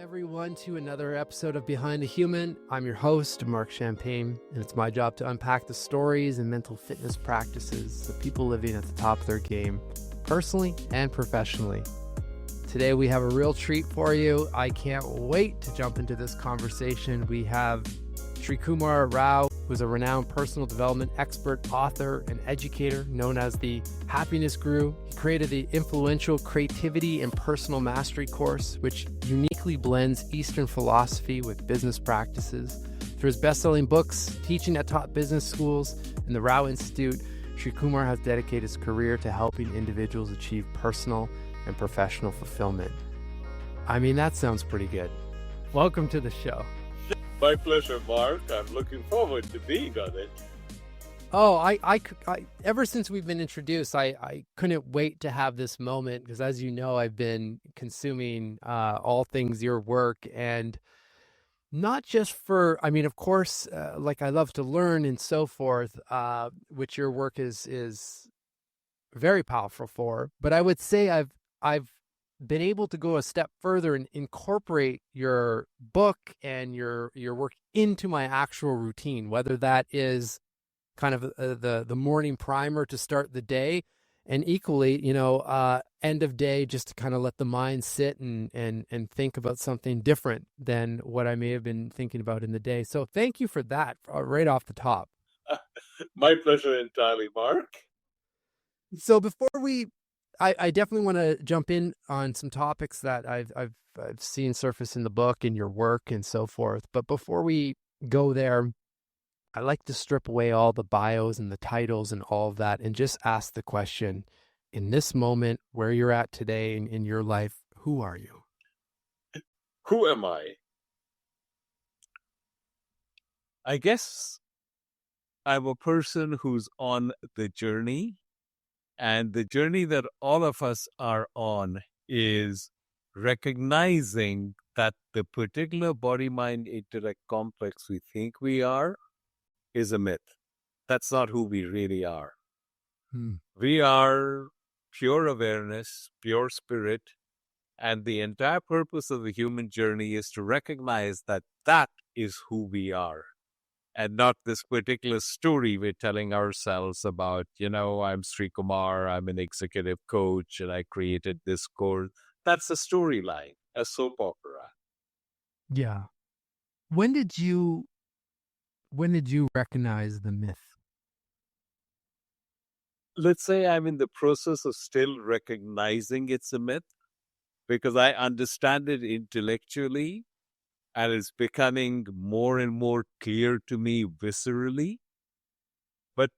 everyone, to another episode of Behind the Human. I'm your host, Mark Champagne, and it's my job to unpack the stories and mental fitness practices of people living at the top of their game, personally and professionally. Today, we have a real treat for you. I can't wait to jump into this conversation. We have Srikumar Rao, who's a renowned personal development expert, author, and educator known as the Happiness Guru. He created the influential Creativity and Personal Mastery course, which uniquely blends Eastern philosophy with business practices. Through his best-selling books, teaching at top business schools, and the Rao Institute, Srikumar has dedicated his career to helping individuals achieve personal and professional fulfillment. I mean, that sounds pretty good. Welcome to the show. My pleasure, Mark. I'm looking forward to being on it. Oh, I ever since we've been introduced, I couldn't wait to have this moment because, as you know, I've been consuming all things your work, and not just for, I mean, of course, like I love to learn and so forth, which your work is very powerful for. But I would say I've been able to go a step further and incorporate your book and your work into my actual routine, whether that is kind of the morning primer to start the day, and equally, end of day, just to kind of let the mind sit and think about something different than what I may have been thinking about in the day. So thank you for that right off the top. My pleasure entirely, Mark. So before I definitely want to jump in on some topics that I've seen surface in the book and your work and so forth. But before we go there, I like to strip away all the bios and the titles and all of that and just ask the question, in this moment where you're at today in your life, who are you? Who am I? I guess I'm a person who's on the journey. And the journey that all of us are on is recognizing that the particular body-mind intellect complex we think we are is a myth. That's not who we really are. We are pure awareness, pure spirit, and the entire purpose of the human journey is to recognize that that is who we are. And not this particular story we're telling ourselves about, I'm Srikumar, I'm an executive coach, and I created this course. That's a storyline, a soap opera. Yeah. When did you recognize the myth? Let's say I'm in the process of still recognizing it's a myth because I understand it intellectually. And it's becoming more and more clear to me viscerally. But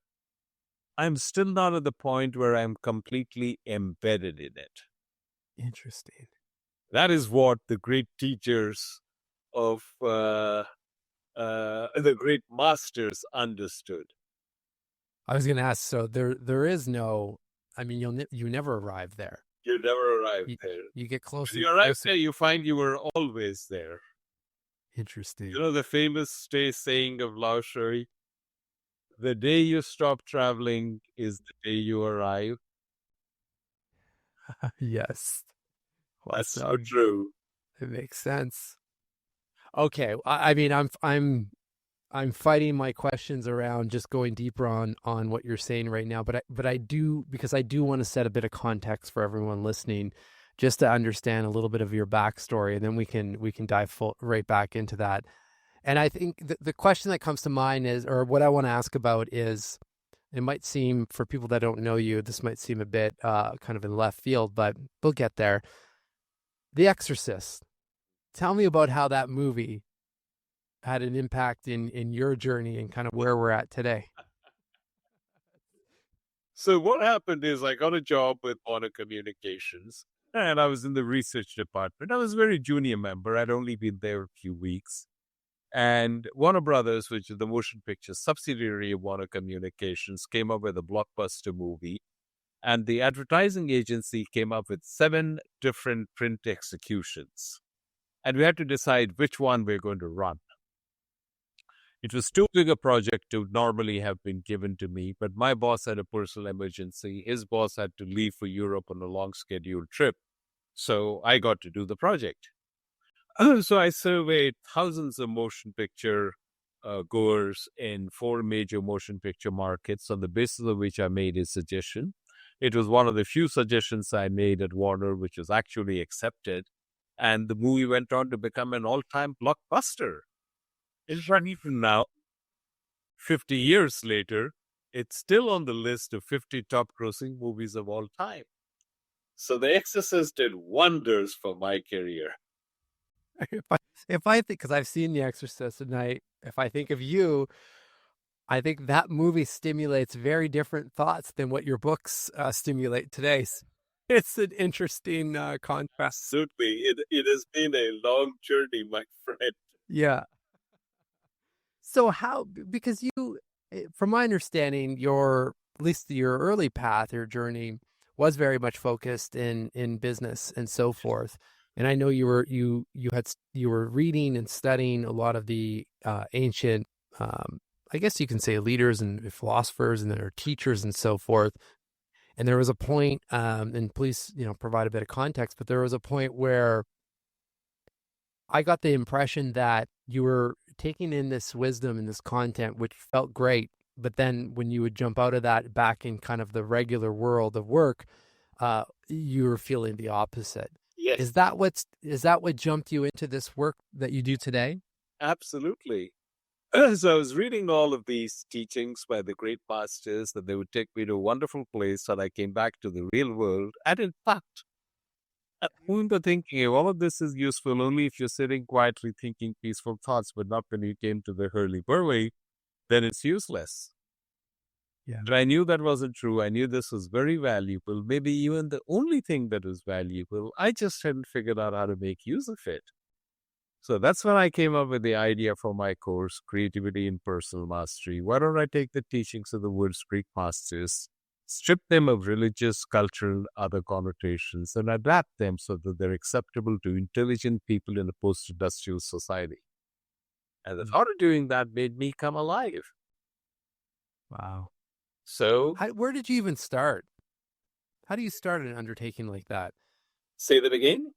I'm still not at the point where I'm completely embedded in it. Interesting. That is what the great teachers of the great masters understood. I was going to ask, so there is no, I mean, you never arrive there. You never arrive there. You get closer. You arrive there, you find you were always there. Interesting. The famous saying of Lao Shui, the day you stop traveling is the day you arrive. Yes. Well, that's so true. It makes sense. Okay. I mean, I'm fighting my questions around just going deeper on what you're saying right now, but I do, because I do want to set a bit of context for everyone listening, just to understand a little bit of your backstory, and then we can dive right back into that. And I think the question that comes to mind is, or what I want to ask about is, it might seem, for people that don't know you, this might seem a bit kind of in left field, but we'll get there. The Exorcist. Tell me about how that movie had an impact in your journey and kind of where we're at today. So what happened is I got a job with Warner Communications. And I was in the research department. I was a very junior member. I'd only been there a few weeks. And Warner Brothers, which is the motion picture subsidiary of Warner Communications, came up with a blockbuster movie. And the advertising agency came up with 7 different print executions. And we had to decide which one we're going to run. It was too big a project to normally have been given to me, but my boss had a personal emergency. His boss had to leave for Europe on a long scheduled trip. So I got to do the project. So I surveyed thousands of motion picture goers in four major motion picture markets, on the basis of which I made a suggestion. It was one of the few suggestions I made at Warner, which was actually accepted. And the movie went on to become an all-time blockbuster. In fact, even now, 50 years later, it's still on the list of 50 top grossing movies of all time. So The Exorcist did wonders for my career. if I if I think, because I've seen The Exorcist, and if I think of you, I think that movie stimulates very different thoughts than what your books stimulate today. It's an interesting contrast. Certainly, it has been a long journey, my friend. Yeah. So because from my understanding, at least your early path, your journey was very much focused in business and so forth. And I know you were reading and studying a lot of the ancient, I guess you can say, leaders and philosophers and their teachers and so forth. And there was a point, and please, provide a bit of context, but there was a point where I got the impression that you were taking in this wisdom and this content, which felt great. But then when you would jump out of that back in kind of the regular world of work, you were feeling the opposite. Yes. Is that what jumped you into this work that you do today? Absolutely. So I was reading all of these teachings by the great masters that they would take me to a wonderful place, and I came back to the real world. And in fact, at the moment of thinking, all of this is useful only if you're sitting quietly thinking peaceful thoughts, but not when you came to the Hurley Burway, then it's useless. Yeah. But I knew that wasn't true. I knew this was very valuable, maybe even the only thing that was valuable. I just hadn't figured out how to make use of it. So that's when I came up with the idea for my course, Creativity in Personal Mastery. Why don't I take the teachings of the world's Greek masters, strip them of religious, cultural, other connotations, and adapt them so that they're acceptable to intelligent people in a post-industrial society. And the thought of doing that made me come alive. Wow. So, Where did you even start? How do you start an undertaking like that? say that again?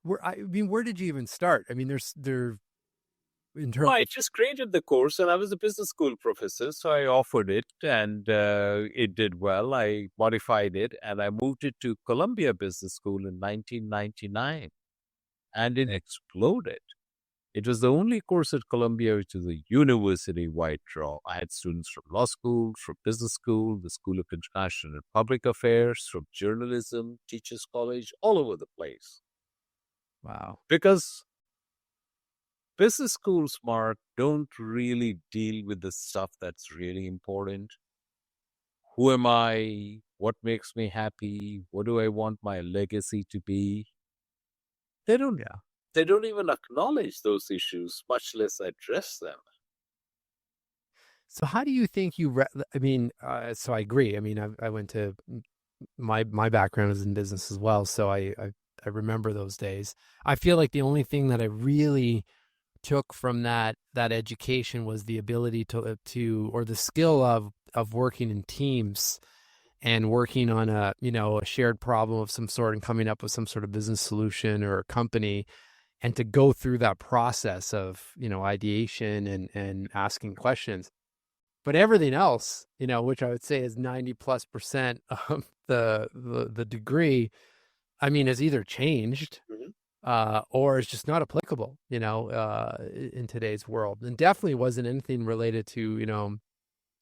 Where did you even start? I mean, in terms Well, I of, just created the course, and I was a business school professor, so I offered it, and it did well. I modified it, and I moved it to Columbia Business School in 1999, and it exploded. It was the only course at Columbia which was a university-wide draw. I had students from law school, from business school, the School of International and Public Affairs, from journalism, teachers college, all over the place. wow. Because business schools, Mark, don't really deal with the stuff that's really important. Who am I? What makes me happy? What do I want my legacy to be? They don't. Yeah. They don't even acknowledge those issues, much less address them. So how do you think I mean, so I agree. I mean, I went to my background is in business as well, so I remember those days. I feel like the only thing that I really took from that education was the ability to or the skill of working in teams and working on a shared problem of some sort and coming up with some sort of business solution or a company, and to go through that process of ideation and asking questions. But everything else, which I would say is 90+% of the degree, I mean, has either changed or is just not applicable, in today's world. And definitely wasn't anything related to,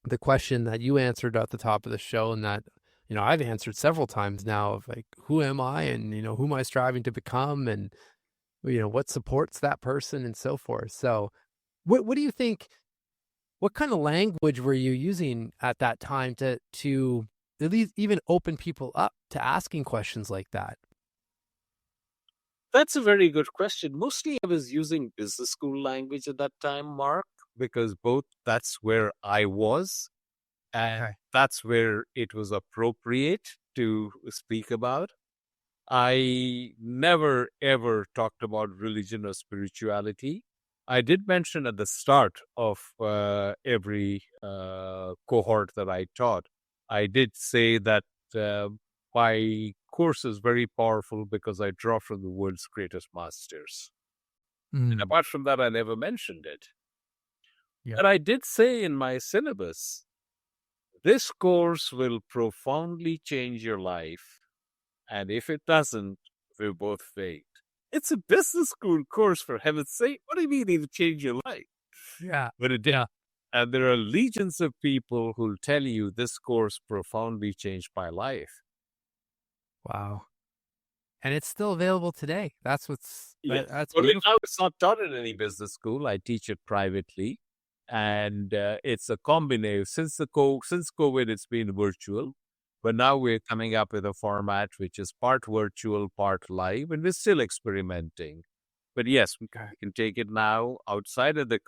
the question that you answered at the top of the show, and that, I've answered several times now, of like, who am I, and, who am I striving to become, and, what supports that person and so forth. So what do you think, what kind of language were you using at that time to at least even open people up to asking questions like that? That's a very good question. Mostly I was using business school language at that time, Mark, because both that's where I was, and that's where it was appropriate to speak about. I never ever talked about religion or spirituality. I did mention at the start of every cohort that I taught, I did say that my course is very powerful because I draw from the world's greatest masters. And apart from that, I never mentioned it. Yeah. But I did say in my syllabus, this course will profoundly change your life. And if it doesn't, we'll both fail. It's a business school course, for heaven's sake. What do you mean it'll change your life? Yeah. But it did. Yeah. And there are legions of people who'll tell you this course profoundly changed my life. Wow. And it's still available today. That's that's Only beautiful. now it's not taught in any business school. I teach it privately. And it's a combination. Since COVID, it's been virtual. But now we're coming up with a format which is part virtual, part live, and we're still experimenting. But yes, we can take it now outside of the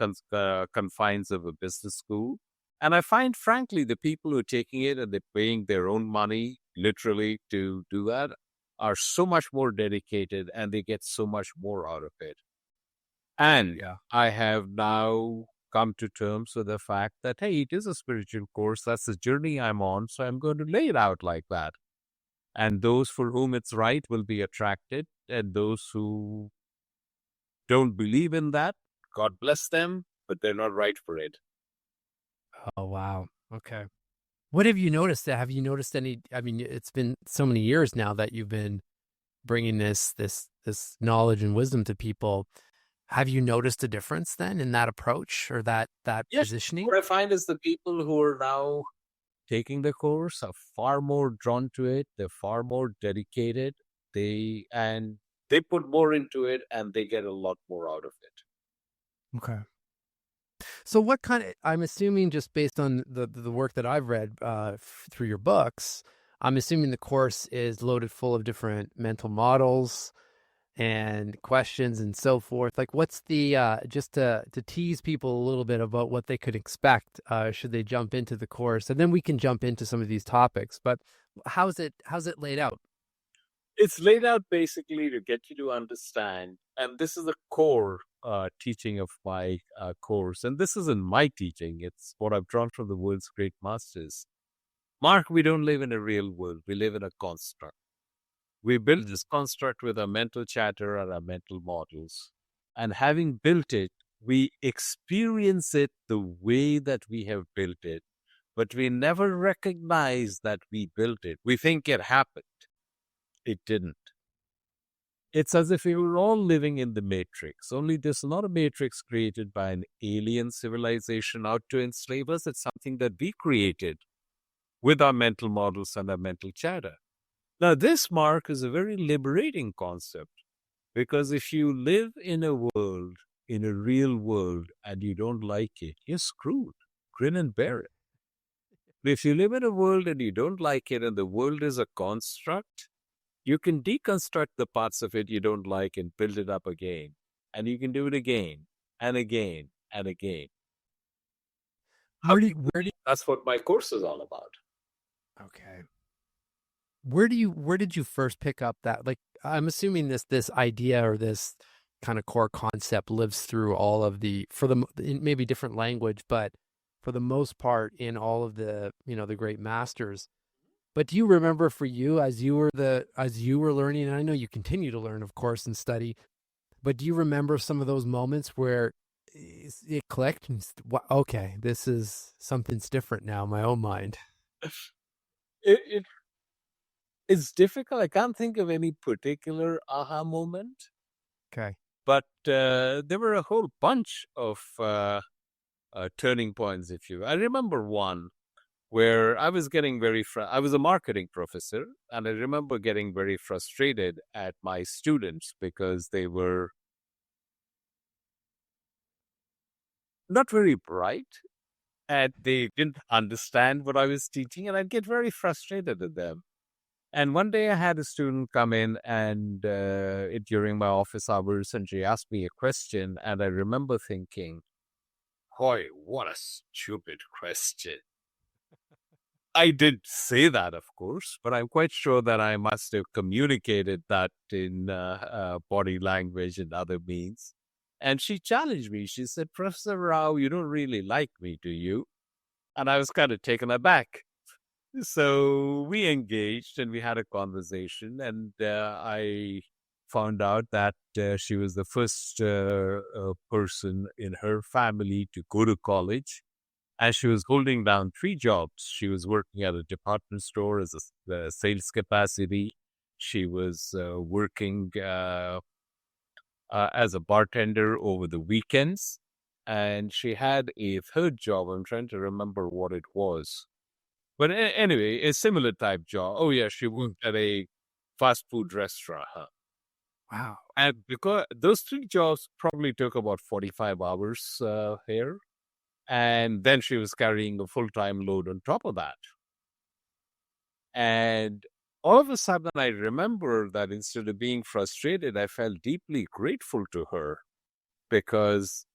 confines of a business school. And I find, frankly, the people who are taking it and they're paying their own money, literally, to do that, are so much more dedicated and they get so much more out of it. And I have now come to terms with the fact that, hey, it is a spiritual course. That's the journey I'm on. So I'm going to lay it out like that. And those for whom it's right will be attracted. And those who don't believe in that, God bless them, but they're not right for it. Oh, wow. Okay. What have you noticed? Have you noticed any? I mean, it's been so many years now that you've been bringing this knowledge and wisdom to people. Have you noticed a difference then in that approach or that positioning? What I find is the people who are now taking the course are far more drawn to it. They're far more dedicated. They put more into it and they get a lot more out of it. Okay. So what kind of, I'm assuming just based on the work that I've read through your books, I'm assuming the course is loaded full of different mental models and questions and so forth. Like what's the, just to tease people a little bit about what they could expect should they jump into the course, and then we can jump into some of these topics, but how's it laid out? It's laid out basically to get you to understand, and this is the core teaching of my course, and this isn't my teaching, it's what I've drawn from the world's great masters. Mark, we don't live in a real world, we live in a construct. We build this construct with our mental chatter and our mental models. And having built it, we experience it the way that we have built it, but we never recognize that we built it. We think it happened. It didn't. It's as if we were all living in the Matrix, only this is not a Matrix created by an alien civilization out to enslave us. It's something that we created with our mental models and our mental chatter. Now, this, Mark, is a very liberating concept because if you live in a world, in a real world, and you don't like it, you're screwed. Grin and bear it. But if you live in a world and you don't like it and the world is a construct, you can deconstruct the parts of it you don't like and build it up again. And you can do it again and again and again. That's what my course is all about. Okay. Where did you first pick up that? Like, I'm assuming this idea or this kind of core concept lives through all of in maybe different language, but for the most part in all of the great masters. But do you remember for you as you were learning, and I know you continue to learn, of course, and study, but do you remember some of those moments where it clicked and okay, this is something's different now in my own mind? It's difficult. I can't think of any particular aha moment. Okay. But there were a whole bunch of turning points, I remember one where I was getting I was a marketing professor, and I remember getting very frustrated at my students because they were not very bright and they didn't understand what I was teaching, and I'd get very frustrated at them. And one day I had a student come in and during my office hours, and she asked me a question, and I remember thinking, boy, what a stupid question. I didn't say that, of course, but I'm quite sure that I must have communicated that in body language and other means. And she challenged me. She said, Professor Rao, you don't really like me, do you? And I was kind of taken aback. So we engaged and we had a conversation, and I found out that she was the first person in her family to go to college. And she was holding down three jobs. She was working at a department store as a sales capacity. She was working as a bartender over the weekends. And she had a third job. I'm trying to remember what it was. But anyway, a similar type job. Oh, yeah, she worked at a fast food restaurant. Huh? Wow. And because those three jobs probably took about 45 hours here. And then she was carrying a full time load on top of that. And all of a sudden, I remember that instead of being frustrated, I felt deeply grateful to her because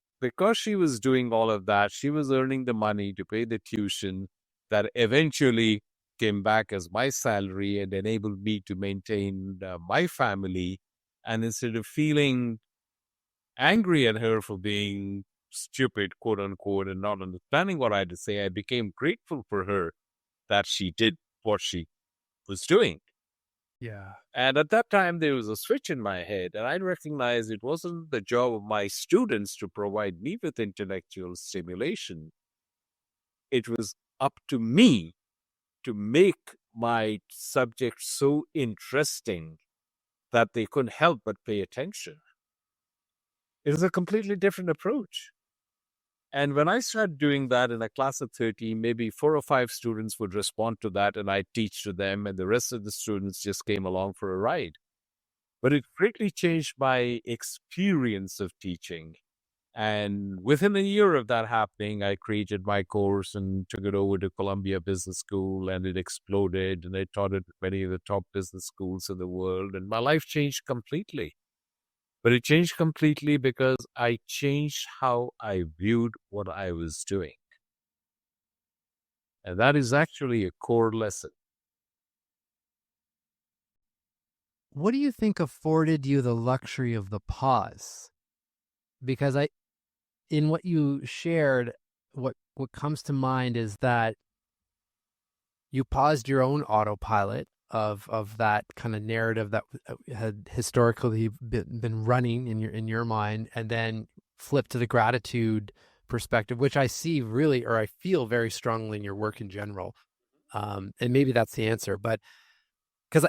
she was doing all of that, she was earning the money to pay the tuition that eventually came back as my salary and enabled me to maintain my family. And instead of feeling angry at her for being stupid, quote unquote, and not understanding what I had to say, I became grateful for her that she did what she was doing. Yeah. And at that time, there was a switch in my head, and I recognized it wasn't the job of my students to provide me with intellectual stimulation. It was up to me to make my subject so interesting that they couldn't help but pay attention. It was a completely different approach. And when I started doing that in a class of 30, maybe 4 or 5 students would respond to that, and I'd teach to them, and the rest of the students just came along for a ride. But it greatly changed my experience of teaching. And within a year of that happening, I created my course and took it over to Columbia Business School, and it exploded. And I taught it at many of the top business schools in the world. And my life changed completely. But it changed completely because I changed how I viewed what I was doing. And that is actually a core lesson. What do you think afforded you the luxury of the pause? Because in what you shared, what comes to mind is that you paused your own autopilot of that kind of narrative that had historically been running in your mind, and then flipped to the gratitude perspective, which I see really, or I feel very strongly in your work in general. And maybe that's the answer, but because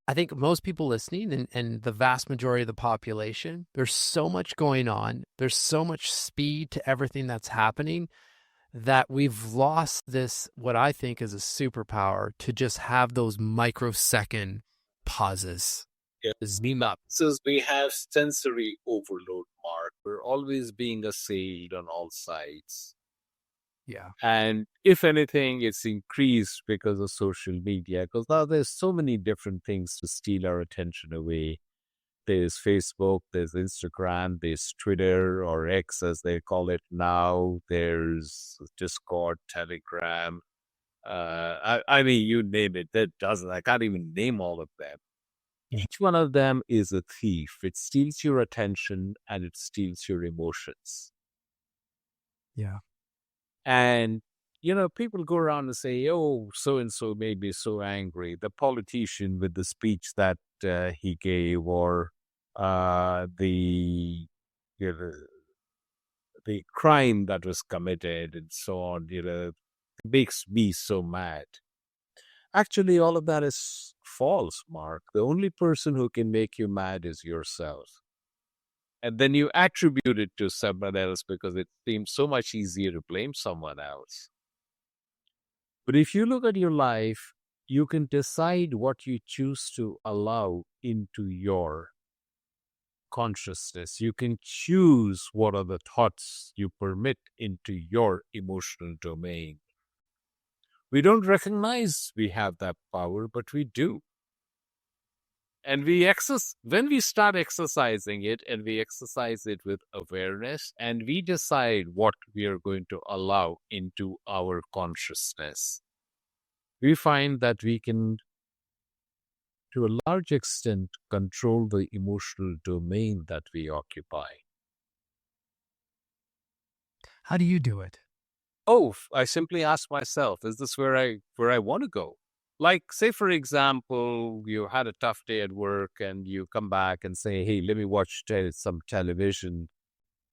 I think most people listening and the vast majority of the population, there's so much going on. There's so much speed to everything that's happening that we've lost this, what I think is a superpower, to just have those microsecond pauses. Yeah. Zoom up. Since we have sensory overload, Mark, we're always being assailed on all sides. Yeah. And if anything, it's increased because of social media, because now there's so many different things to steal our attention away. There's Facebook, there's Instagram, there's Twitter or X as they call it now. There's Discord, Telegram. I mean, you name it. That doesn't. I can't even name all of them. Each one of them is a thief. It steals your attention and it steals your emotions. Yeah. And, people go around and say, oh, so and so made me so angry. The politician with the speech that he gave, or the, you know, the crime that was committed, and so on, makes me so mad. Actually, all of that is false, Mark. The only person who can make you mad is yourself. And then you attribute it to someone else because it seems so much easier to blame someone else. But if you look at your life, you can decide what you choose to allow into your consciousness. You can choose what are the thoughts you permit into your emotional domain. We don't recognize we have that power, but we do. And when we start exercising it, and we exercise it with awareness, and we decide what we are going to allow into our consciousness, we find that we can, to a large extent, control the emotional domain that we occupy. How do you do it? Oh, I simply ask myself, is this where I want to go? Like, say, for example, you had a tough day at work and you come back and say, hey, let me watch some television.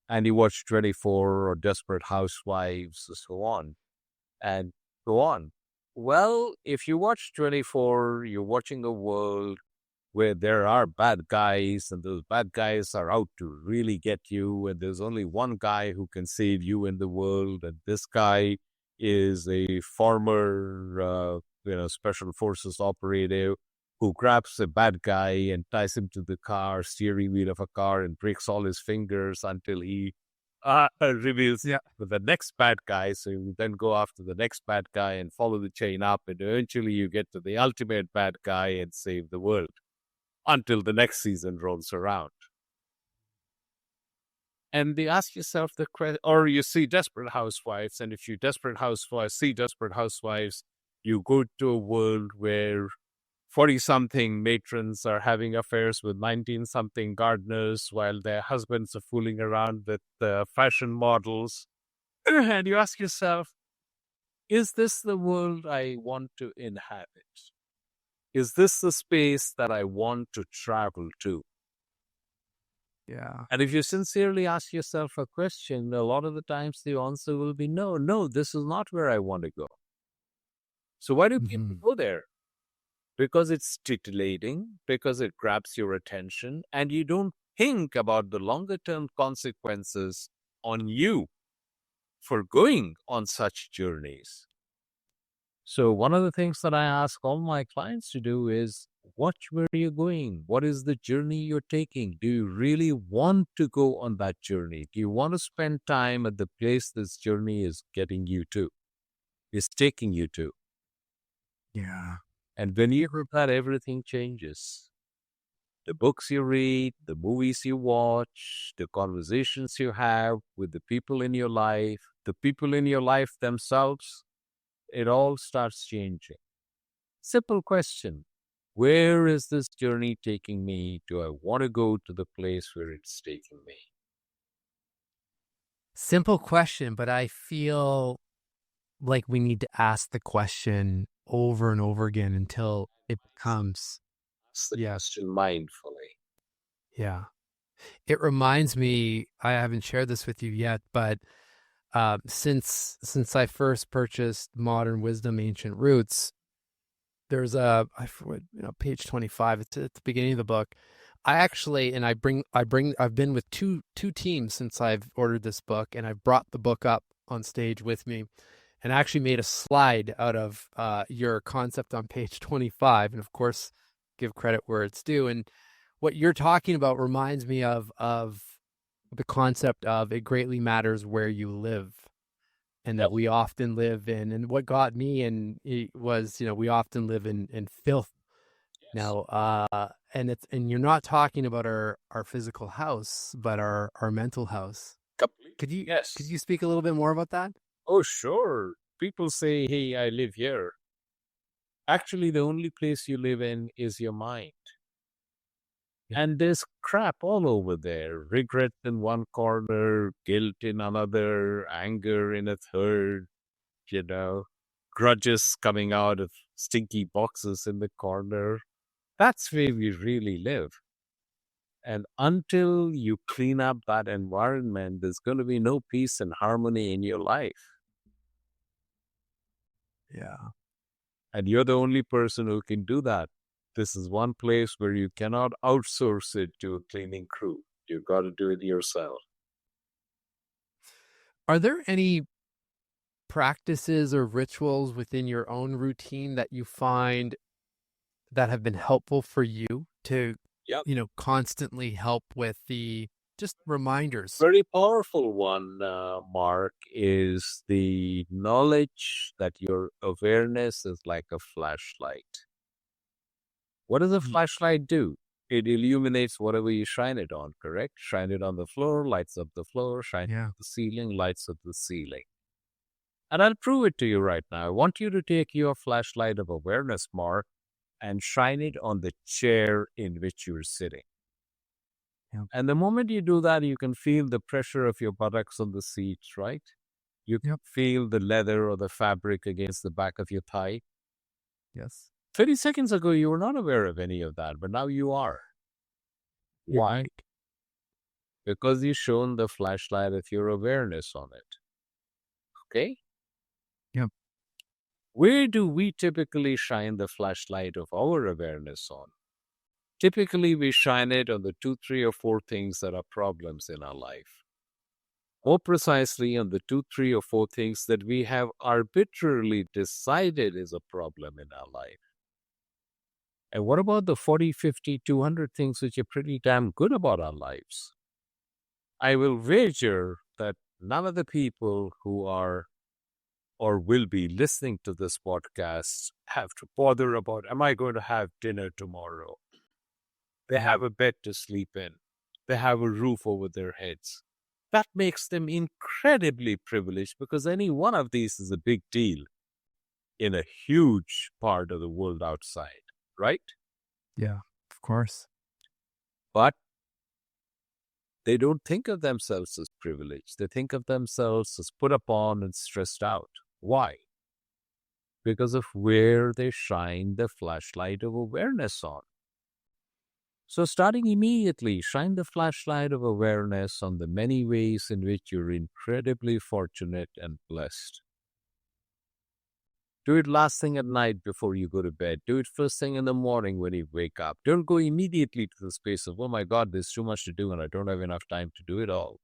And you watch 24 or Desperate Housewives or so on and go on. Well, if you watch 24, you're watching a world where there are bad guys and those bad guys are out to really get you. And there's only one guy who can save you in the world. And this guy is a former, special forces operative who grabs a bad guy and ties him to the steering wheel of a car and breaks all his fingers until he reveals the next bad guy. So you then go after the next bad guy and follow the chain up. And eventually you get to the ultimate bad guy and save the world until the next season rolls around. And they ask yourself the question, or you see Desperate Housewives, and if you see Desperate Housewives, you go to a world where 40-something matrons are having affairs with 19-something gardeners while their husbands are fooling around with fashion models. And you ask yourself, is this the world I want to inhabit? Is this the space that I want to travel to? Yeah. And if you sincerely ask yourself a question, a lot of the times the answer will be no, this is not where I want to go. So why do people go there? Because it's titillating, because it grabs your attention, and you don't think about the longer term consequences on you for going on such journeys. So one of the things that I ask all my clients to do is watch where you're going. What is the journey you're taking? Do you really want to go on that journey? Do you want to spend time at the place this journey is getting you to, is taking you to? Yeah. And when you hear that, everything changes. The books you read, the movies you watch, the conversations you have with the people in your life, the people in your life themselves, it all starts changing. Simple question. Where is this journey taking me? Do I want to go to the place where it's taking me? Simple question, but I feel like we need to ask the question over and over again until it becomes. Ask the question mindfully. Yeah. It reminds me, I haven't shared this with you yet, but since I first purchased Modern Wisdom, Ancient Roots, there's page 25. It's at the beginning of the book. I've been with two teams since I've ordered this book, and I've brought the book up on stage with me, and I actually made a slide out of your concept on page 25, and of course, give credit where it's due. And what you're talking about reminds me of the concept of it greatly matters where you live, and that we often live in, and what got me in was, we often live in filth. Now, and you're not talking about our physical house, but our mental house. Could you speak a little bit more about that? Oh, sure. People say, hey, I live here. Actually, the only place you live in is your mind. And there's crap all over there. Regret in one corner, guilt in another, anger in a third, grudges coming out of stinky boxes in the corner. That's where we really live. And until you clean up that environment, there's going to be no peace and harmony in your life. Yeah. And you're the only person who can do that. This is one place where you cannot outsource it to a cleaning crew. You've got to do it yourself. Are there any practices or rituals within your own routine that you find that have been helpful for you to, constantly help with the just reminders? Very powerful one, Mark, is the knowledge that your awareness is like a flashlight. What does a flashlight do? It illuminates whatever you shine it on, correct? Shine it on the floor, lights up the floor, shine it on the ceiling, lights up the ceiling. And I'll prove it to you right now. I want you to take your flashlight of awareness, Mark, and shine it on the chair in which you're sitting. Yep. And the moment you do that, you can feel the pressure of your buttocks on the seats, right? You can feel the leather or the fabric against the back of your thigh. Yes. 30 seconds ago, you were not aware of any of that, but now you are. Why? Because you've shown the flashlight of your awareness on it. Okay? Yep. Where do we typically shine the flashlight of our awareness on? Typically, we shine it on the 2, 3, or 4 things that are problems in our life. More precisely, on the 2, 3, or 4 things that we have arbitrarily decided is a problem in our life. And what about the 40, 50, 200 things which are pretty damn good about our lives? I will wager that none of the people who are or will be listening to this podcast have to bother about, am I going to have dinner tomorrow? They have a bed to sleep in. They have a roof over their heads. That makes them incredibly privileged because any one of these is a big deal in a huge part of the world outside, right? Yeah, of course. But they don't think of themselves as privileged. They think of themselves as put upon and stressed out. Why? Because of where they shine the flashlight of awareness on. So starting immediately, shine the flashlight of awareness on the many ways in which you're incredibly fortunate and blessed. Do it last thing at night before you go to bed. Do it first thing in the morning when you wake up. Don't go immediately to the space of, oh my God, there's too much to do and I don't have enough time to do it all.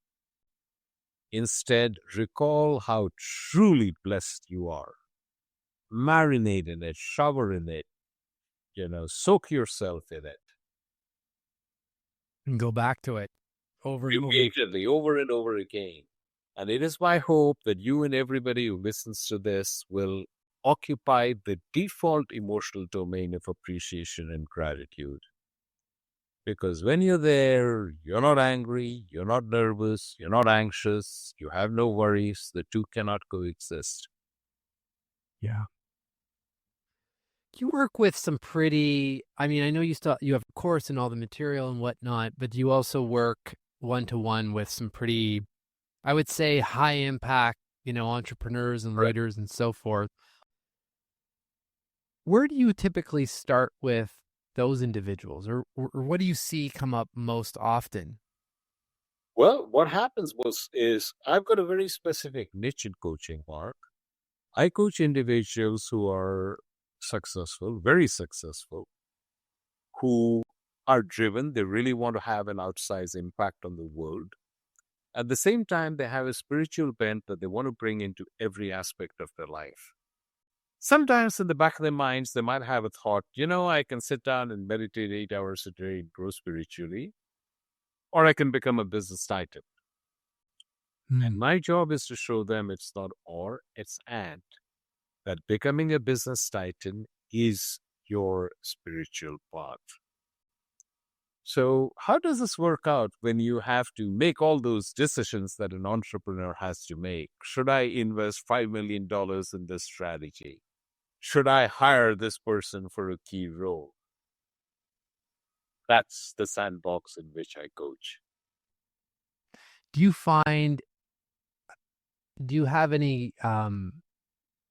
Instead, recall how truly blessed you are. Marinate in it, shower in it, soak yourself in it. And go back to it over and over. Repeatedly, over and over again. And it is my hope that you and everybody who listens to this will occupy the default emotional domain of appreciation and gratitude. Because when you're there, you're not angry, you're not nervous, you're not anxious, you have no worries. The two cannot coexist. Yeah. You work with some pretty, I know you have a course and all the material and whatnot, but you also work one-to-one with some pretty, I would say, high impact, entrepreneurs and leaders and so forth. Where do you typically start with those individuals, or what do you see come up most often? Well, what happens is I've got a very specific niche in coaching, Mark. I coach individuals who are successful, very successful, who are driven. They really want to have an outsized impact on the world. At the same time, they have a spiritual bent that they want to bring into every aspect of their life. Sometimes in the back of their minds, they might have a thought, I can sit down and meditate 8 hours a day and grow spiritually, or I can become a business titan. And my job is to show them it's not or, it's and. That becoming a business titan is your spiritual path. So how does this work out when you have to make all those decisions that an entrepreneur has to make? Should I invest $5 million in this strategy? Should I hire this person for a key role? That's the sandbox in which I coach. Do you have any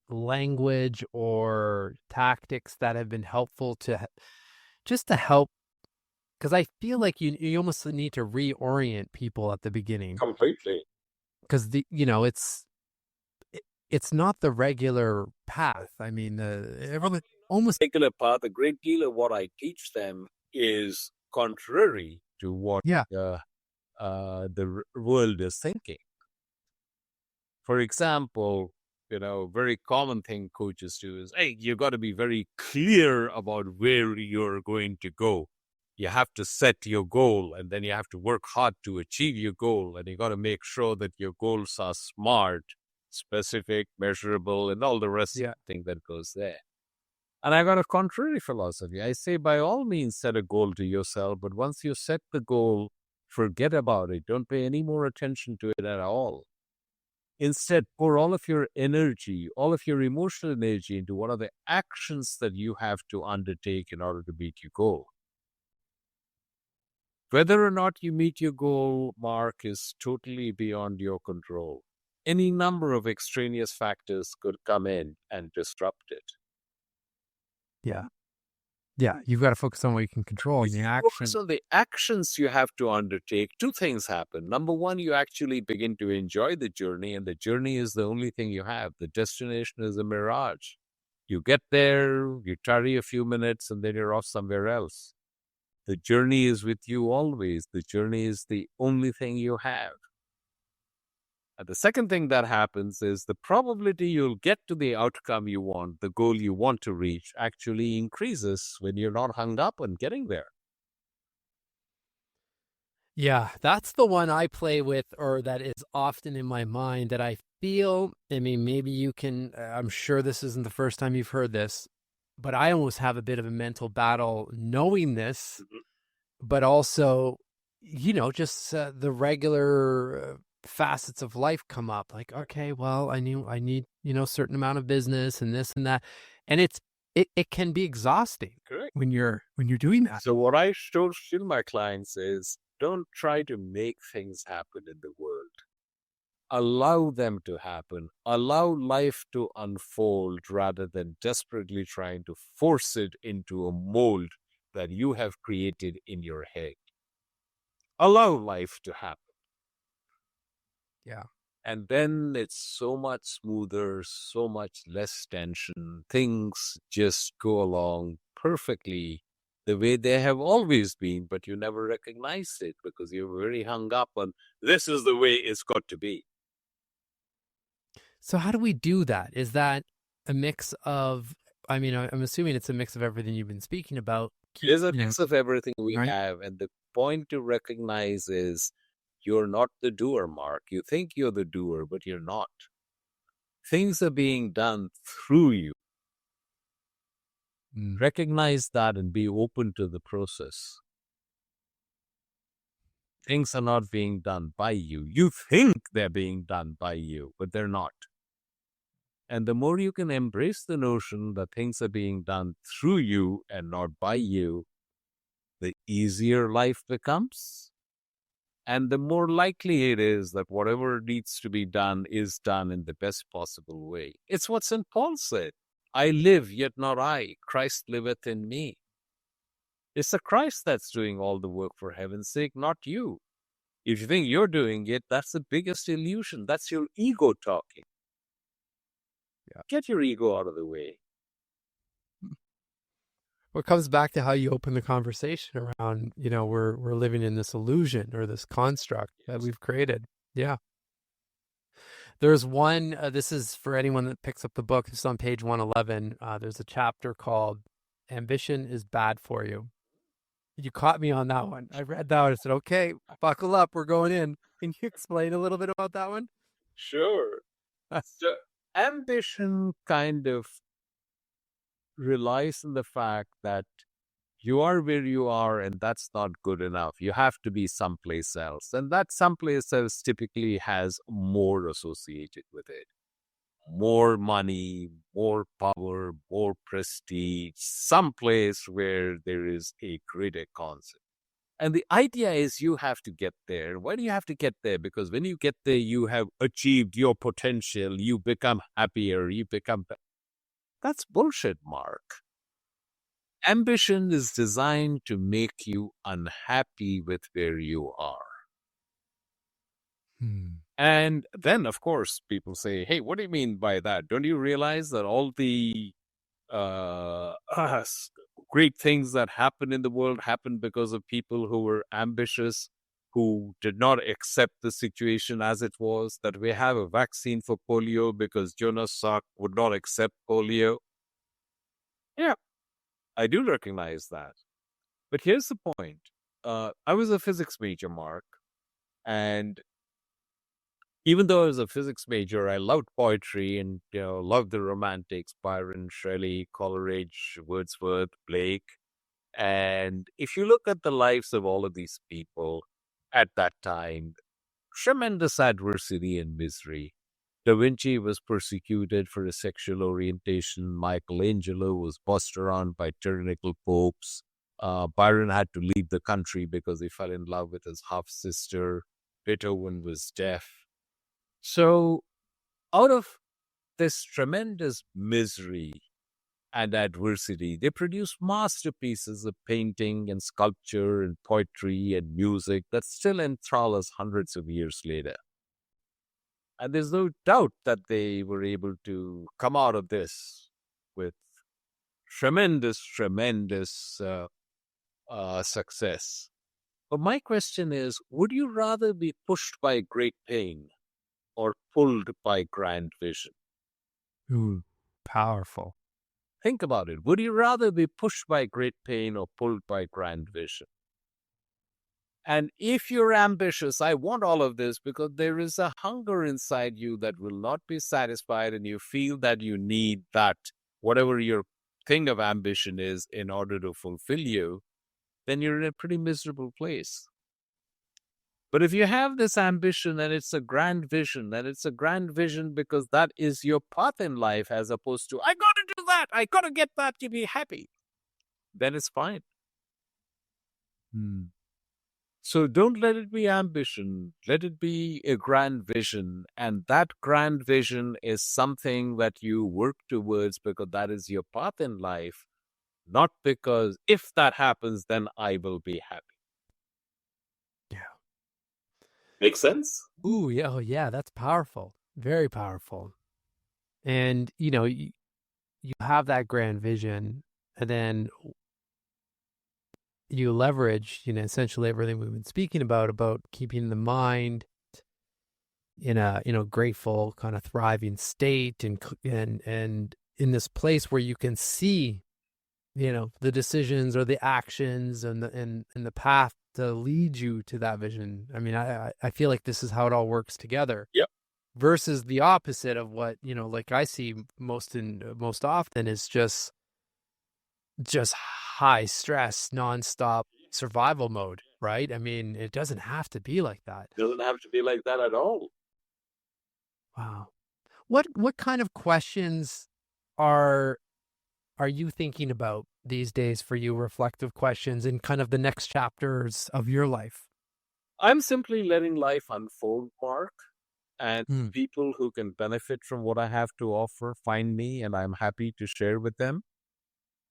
language or tactics that have been helpful to help? Because I feel like you almost need to reorient people at the beginning. Completely. Because it's not the regular path. Everyone almost Regular path. A great deal of what I teach them is contrary to what the world is thinking. For example, very common thing coaches do is, hey, you got to be very clear about where you're going to go. You have to set your goal and then you have to work hard to achieve your goal. And you got to make sure that your goals are smart, specific, measurable, and all the rest of the thing that goes there. And I got a contrary philosophy. I say, by all means, set a goal to yourself. But once you set the goal, forget about it. Don't pay any more attention to it at all. Instead, pour all of your energy, all of your emotional energy into what are the actions that you have to undertake in order to meet your goal. Whether or not you meet your goal, Mark, is totally beyond your control. Any number of extraneous factors could come in and disrupt it. Yeah. Yeah, you've got to focus on what you can control and If the you action. focus on the actions you have to undertake, two things happen. Number one, you actually begin to enjoy the journey, and the journey is the only thing you have. The destination is a mirage. You get there, you tarry a few minutes, and then you're off somewhere else. The journey is with you always. The journey is the only thing you have. And the second thing that happens is the probability you'll get to the outcome you want, the goal you want to reach, actually increases when you're not hung up on getting there. Yeah, that's the one I play with, or that is often in my mind that I feel. I mean, maybe you can, I'm sure this isn't the first time you've heard this, but I almost have a bit of a mental battle knowing this, but also, just the regular facets of life come up. Like, okay, well, I need, certain amount of business and this and that. And it can be exhausting. Correct. When you're doing that. So what I still my clients is, don't try to make things happen in the world. Allow them to happen. Allow life to unfold rather than desperately trying to force it into a mold that you have created in your head. Allow life to happen. Yeah. And then it's so much smoother, so much less tension. Things just go along perfectly the way they have always been, but you never recognized it because you're very hung up on this is the way it's got to be. So how do we do that? Is that a mix of, I mean, I'm assuming it's a mix of everything you've been speaking about. It is a mix of everything we right? have. And the point to recognize is you're not the doer, Mark. You think you're the doer, but you're not. Things are being done through you. Recognize that and be open to the process. Things are not being done by you. You think they're being done by you, but they're not. And the more you can embrace the notion that things are being done through you and not by you, the easier life becomes. And the more likely it is that whatever needs to be done is done in the best possible way. It's what St. Paul said. I live, yet not I. Christ liveth in me. It's the Christ that's doing all the work, for heaven's sake, not you. If you think you're doing it, that's the biggest illusion. That's your ego talking. Yeah. Get your ego out of the way. Well, it comes back to how you open the conversation around, we're living in this illusion or this construct that we've created. Yeah. There's one, this is for anyone that picks up the book. It's on page 111. There's a chapter called Ambition is Bad for You. You caught me on that one. I read that one. I said, okay, buckle up. We're going in. Can you explain a little bit about that one? Sure. So ambition kind of relies on the fact that you are where you are and that's not good enough. You have to be someplace else. And that someplace else typically has more associated with it. More money, more power, more prestige, someplace where there is a greater concept. And the idea is you have to get there. Why do you have to get there? Because when you get there, you have achieved your potential. You become happier. You become... That's bullshit, Mark. Ambition is designed to make you unhappy with where you are. And then, of course, people say, hey, what do you mean by that? Don't you realize that all the great things that happen in the world happen because of people who were ambitious, who did not accept the situation as it was, that we have a vaccine for polio because Jonas Salk would not accept polio? Yeah, I do recognize that. But here's the point. I was a physics major, Mark, and even though I was a physics major, I loved poetry and loved the romantics, Byron, Shelley, Coleridge, Wordsworth, Blake. And if you look at the lives of all of these people at that time, tremendous adversity and misery. Da Vinci was persecuted for his sexual orientation. Michelangelo was bossed around by tyrannical popes. Byron had to leave the country because he fell in love with his half-sister. Beethoven was deaf. So out of this tremendous misery and adversity. They produce masterpieces of painting and sculpture and poetry and music that still enthrall us hundreds of years later. And there's no doubt that they were able to come out of this with tremendous success. But my question is, would you rather be pushed by great pain or pulled by grand vision? Ooh, powerful. Think about it. Would you rather be pushed by great pain or pulled by grand vision? And if you're ambitious, I want all of this because there is a hunger inside you that will not be satisfied, and you feel that you need that, whatever your thing of ambition is, in order to fulfill you, then you're in a pretty miserable place. But if you have this ambition and it's a grand vision, and it's a grand vision because that is your path in life, as opposed to, I got to do that, I got to get that to be happy, then it's fine. So don't let it be ambition. Let it be a grand vision. And that grand vision is something that you work towards because that is your path in life, not because if that happens, then I will be happy. Yeah. Make sense? Ooh, yeah, oh, yeah, that's powerful. Very powerful. And, you have that grand vision, and then you leverage, essentially everything we've been speaking about keeping the mind in a, grateful, kind of thriving state, and in this place where you can see, the decisions or the actions and the path to lead you to that vision. I mean, I feel like this is how it all works together. Yep. Versus the opposite of what, like I see most often is just high stress, nonstop survival mode, right? I mean, it doesn't have to be like that. It doesn't have to be like that at all. Wow. What kind of questions are you thinking about these days for you, reflective questions in kind of the next chapters of your life? I'm simply letting life unfold, Mark, and people who can benefit from what I have to offer find me, and I'm happy to share with them.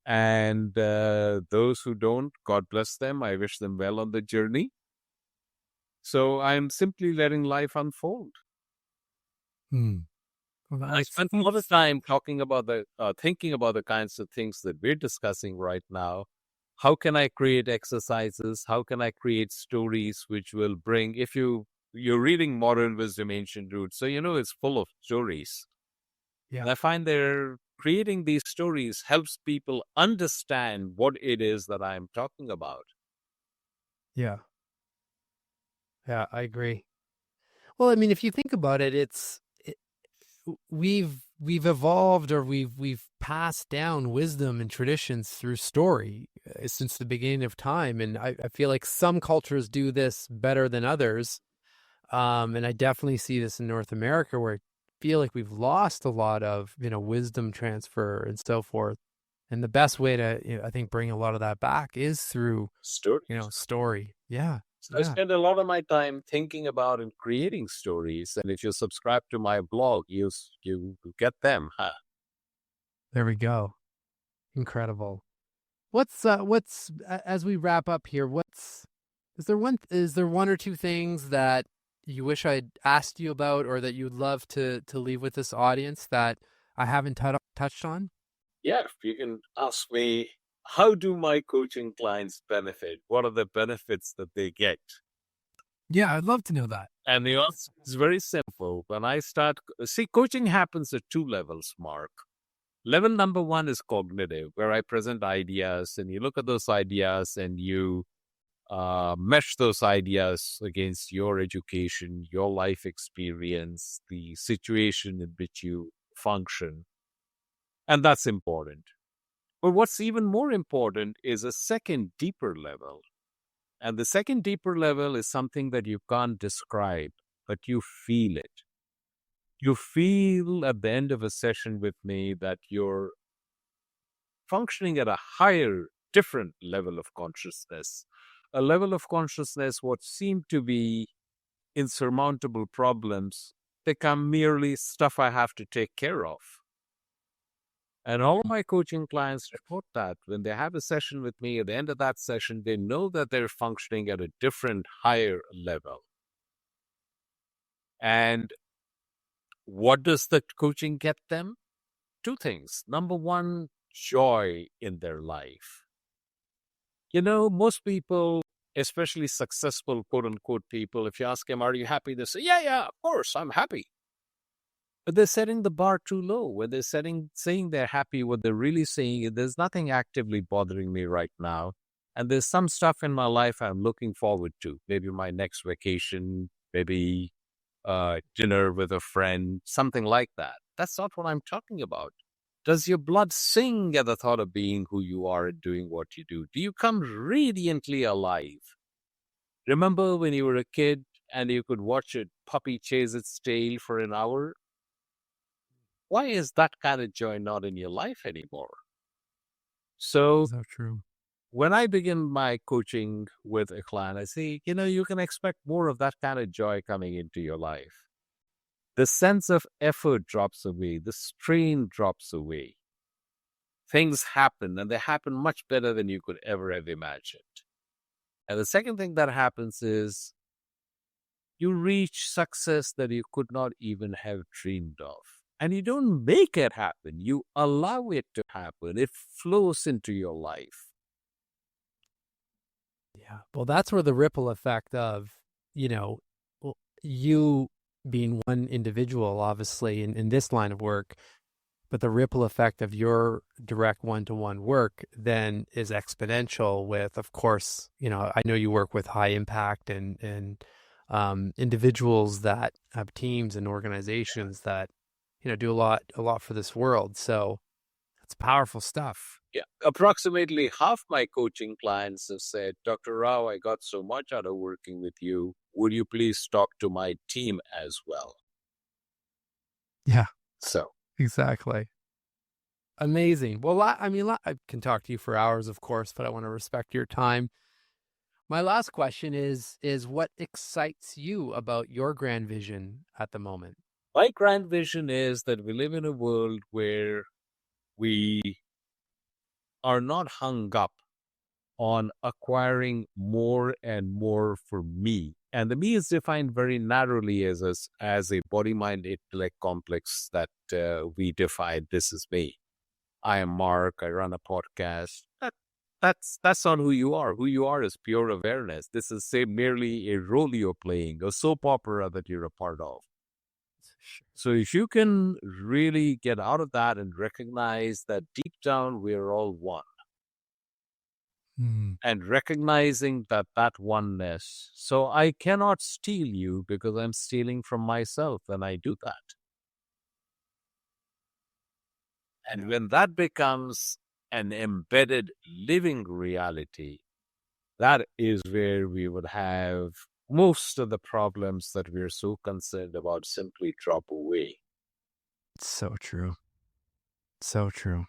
And those who don't, God bless them. I wish them well on the journey. So I'm simply letting life unfold. Well, I spent a lot of time talking about thinking about the kinds of things that we're discussing right now. How can I create exercises? How can I create stories which will bring, if you're reading Modern Wisdom, Ancient Roots, so it's full of stories. Yeah. And I find creating these stories helps people understand what it is that I'm talking about. Yeah. Yeah, I agree. Well, I mean, if you think about it, we've evolved, or we've passed down wisdom and traditions through story since the beginning of time. And I feel like some cultures do this better than others. And I definitely see this in North America, where I feel like we've lost a lot of, wisdom transfer and so forth. And the best way to, I think, bring a lot of that back is through story. Yeah. So I spend a lot of my time thinking about and creating stories. And if you subscribe to my blog, you get them. Huh? There we go. Incredible. What's as we wrap up here, is there one or two things that you wish I'd asked you about, or that you'd love to leave with this audience that I haven't touched on? Yeah, if you can ask me, how do my coaching clients benefit? What are the benefits that they get? Yeah, I'd love to know that. And the answer is very simple. When I coaching happens at two levels, Mark. Level number one is cognitive, where I present ideas, and you look at those ideas and you mesh those ideas against your education, your life experience, the situation in which you function. And that's important. But what's even more important is a second, deeper level. And the second, deeper level is something that you can't describe, but you feel it. You feel at the end of a session with me that you're functioning at a higher, different level of consciousness. A level of consciousness, what seemed to be insurmountable problems become merely stuff I have to take care of. And all of my coaching clients report that when they have a session with me, at the end of that session, they know that they're functioning at a different, higher level. And what does the coaching get them? Two things. Number one, joy in their life. Most people, especially successful, quote unquote, people, if you ask them, are you happy? They say, yeah, of course, I'm happy. But they're setting the bar too low. When they're saying they're happy, what they're really saying is there's nothing actively bothering me right now. And there's some stuff in my life I'm looking forward to. Maybe my next vacation, maybe dinner with a friend, something like that. That's not what I'm talking about. Does your blood sing at the thought of being who you are and doing what you do? Do you come radiantly alive? Remember when you were a kid and you could watch a puppy chase its tail for an hour? Why is that kind of joy not in your life anymore? So true. when I begin my coaching with a client, I say, you can expect more of that kind of joy coming into your life. The sense of effort drops away. The strain drops away. Things happen, and they happen much better than you could ever have imagined. And the second thing that happens is you reach success that you could not even have dreamed of. And you don't make it happen. You allow it to happen. It flows into your life. Yeah. Well, that's where the ripple effect of, you being one individual, obviously, in this line of work, but the ripple effect of your direct one-to-one work then is exponential with, of course, I know you work with high impact and individuals that have teams and organizations that, do a lot for this world. So it's powerful stuff. Yeah. Approximately half my coaching clients have said, Dr. Rao, I got so much out of working with you. Would you please talk to my team as well? Yeah. So. Exactly. Amazing. Well, I can talk to you for hours, of course, but I want to respect your time. My last question is what excites you about your grand vision at the moment? My grand vision is that we live in a world where we are not hung up on acquiring more and more for me. And the me is defined very narrowly as a body-mind-intellect complex that we define. This is me. I am Mark. I run a podcast. That's not who you are. Who you are is pure awareness. This is, say, merely a role you're playing, a soap opera that you're a part of. So if you can really get out of that and recognize that deep down we're all one, and recognizing that oneness. So I cannot steal you because I'm stealing from myself, and I do that. And when that becomes an embedded living reality, that is where we would have most of the problems that we're so concerned about simply drop away. So true. So true.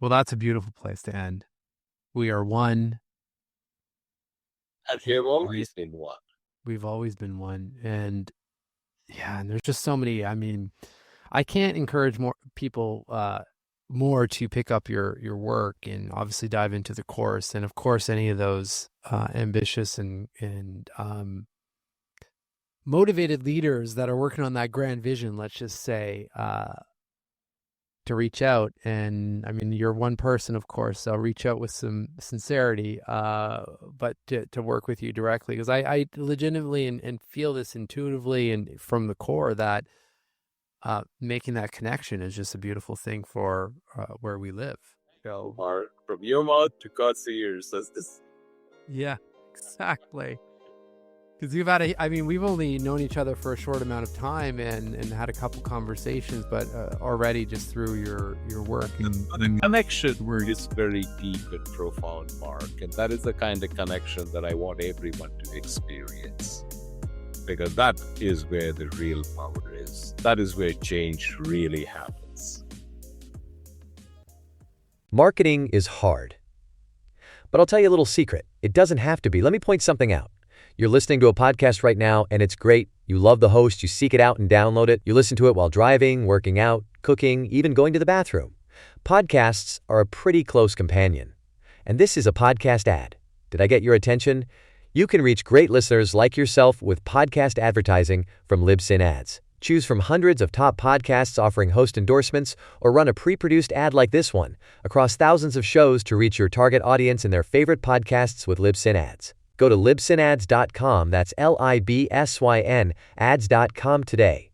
Well, that's a beautiful place to end. We are one. And we've always been one. We've always been one. And yeah, and there's just so many. I can't encourage more people more to pick up your work and obviously dive into the course. And of course, any of those ambitious and motivated leaders that are working on that grand vision, let's just say, to reach out. And you're one person, of course, so I'll reach out with some sincerity, but to work with you directly, because I legitimately and feel this intuitively and from the core that making that connection is just a beautiful thing for where we live. So, from your mouth to God's ears. That's this. Yeah, exactly. Because we've only known each other for a short amount of time and had a couple conversations, but already just through your work. The connection is very deep and profound, Mark. And that is the kind of connection that I want everyone to experience. Because that is where the real power is. That is where change really happens. Marketing is hard. But I'll tell you a little secret. It doesn't have to be. Let me point something out. You're listening to a podcast right now, and it's great. You love the host. You seek it out and download it. You listen to it while driving, working out, cooking, even going to the bathroom. Podcasts are a pretty close companion. And this is a podcast ad. Did I get your attention? You can reach great listeners like yourself with podcast advertising from Libsyn Ads. Choose from hundreds of top podcasts offering host endorsements, or run a pre-produced ad like this one across thousands of shows to reach your target audience and their favorite podcasts with Libsyn Ads. Go to libsynads.com, that's Libsyn, ads.com today,